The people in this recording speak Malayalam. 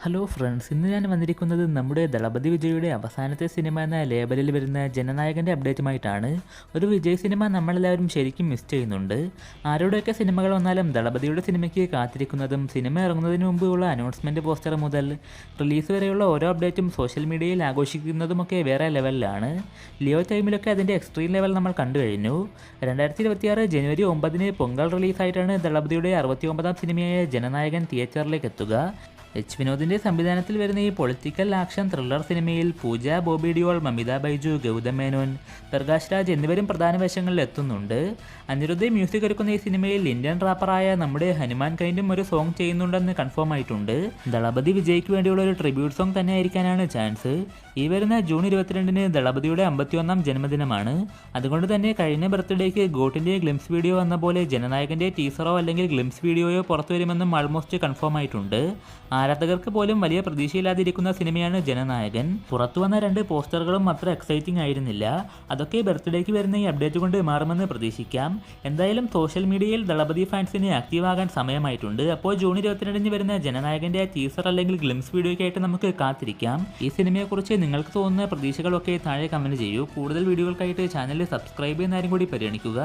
ഹലോ ഫ്രണ്ട്സ്, ഇന്ന് ഞാൻ വന്നിരിക്കുന്നത് നമ്മുടെ ദളപതി വിജയുടെ അവസാനത്തെ സിനിമ എന്ന ലേബലിൽ വരുന്ന ജനനായകൻ്റെ അപ്ഡേറ്റുമായിട്ടാണ്. ഒരു വിജയ് സിനിമ നമ്മളെല്ലാവരും ശരിക്കും മിസ് ചെയ്യുന്നുണ്ട്. ആരുടെയൊക്കെ സിനിമകൾ വന്നാലും ദളപതിയുടെ സിനിമയ്ക്ക് കാത്തിരിക്കുന്നതും സിനിമ ഇറങ്ങുന്നതിന് മുമ്പുള്ള അനൗൺസ്മെൻറ്റ് പോസ്റ്റർ മുതൽ റിലീസ് വരെയുള്ള ഓരോ അപ്ഡേറ്റും സോഷ്യൽ മീഡിയയിൽ ആഘോഷിക്കുന്നതുമൊക്കെ വേറെ ലെവലിലാണ്. ലിയോ ടൈമിലൊക്കെ അതിൻ്റെ എക്സ്ട്രീം ലെവൽ നമ്മൾ കണ്ടു കഴിഞ്ഞു. 2026 ജനുവരി 9 പൊങ്കൽ റിലീസായിട്ടാണ് ദളപതിയുടെ 69ാം സിനിമയായ ജനനായകൻ തിയേറ്ററിലേക്ക് എത്തുക. എച്ച് വിനോദിൻ്റെ സംവിധാനത്തിൽ വരുന്ന ഈ പൊളിറ്റിക്കൽ ആക്ഷൻ ത്രില്ലർ സിനിമയിൽ പൂജ, ബോബി ഡിയോൾ, മമിത ബൈജു, ഗൗതം മേനോൻ, പ്രകാശ് രാജ് എന്നിവരും പ്രധാന വേഷങ്ങളിൽ എത്തുന്നുണ്ട്. അനിരുദ്ധ മ്യൂസിക് ഒരുക്കുന്ന ഈ സിനിമയിൽ ഇന്ത്യൻ റാപ്പറായ നമ്മുടെ ഹനുമാൻ കൈൻഡും ഒരു സോങ് ചെയ്യുന്നുണ്ടെന്ന് കൺഫേം ആയിട്ടുണ്ട്. ദളപതി വിജയ്ക്ക് വേണ്ടിയുള്ള ഒരു ട്രിബ്യൂട്ട് സോങ് തന്നെ ആയിരിക്കാനാണ് ചാൻസ്. ഈ വരുന്ന ജൂൺ 22 ദളപതിയുടെ 51ാം ജന്മദിനമാണ്. അതുകൊണ്ട് തന്നെ കഴിഞ്ഞ ബർത്ത്ഡേക്ക് ഗോട്ടിൻ്റെ ഗ്ലിംസ് വീഡിയോ വന്ന പോലെ ജനനായകൻ്റെ ടീസറോ അല്ലെങ്കിൽ ഗ്ലിംസ് വീഡിയോയോ പുറത്തു വരുമെന്നും ആൾമോസ്റ്റ് കൺഫേം ആയിട്ടുണ്ട്. ആരാധകർക്ക് പോലും വലിയ പ്രതീക്ഷയില്ലാതിരിക്കുന്ന സിനിമയാണ് ജനനായകൻ. പുറത്തു വന്ന 2 പോസ്റ്ററുകളും അത്ര എക്സൈറ്റിംഗ് ആയിരുന്നില്ല. അതൊക്കെ ബർത്ത്ഡേക്ക് വരുന്ന ഈ അപ്ഡേറ്റ് കൊണ്ട് മാറുമെന്ന് പ്രതീക്ഷിക്കാം. എന്തായാലും സോഷ്യൽ മീഡിയയിൽ ദളപതി ഫാൻസിന് ആക്റ്റീവ് ആകാൻ സമയമായിട്ടുണ്ട്. അപ്പോൾ ജൂൺ 22 വരുന്ന ജനനായകൻ്റെ ടീസർ അല്ലെങ്കിൽ ഗ്ലിംസ് വീഡിയോയ്ക്കായിട്ട് നമുക്ക് കാത്തിരിക്കാം. ഈ സിനിമയെക്കുറിച്ച് നിങ്ങൾക്ക് തോന്നുന്ന പ്രതീക്ഷകളൊക്കെ താഴെ കമൻറ്റ് ചെയ്യൂ. കൂടുതൽ വീഡിയോകൾക്കായിട്ട് ചാനൽ സബ്സ്ക്രൈബ് ചെയ്യുന്നതാരും കൂടി പരിഗണിക്കുക.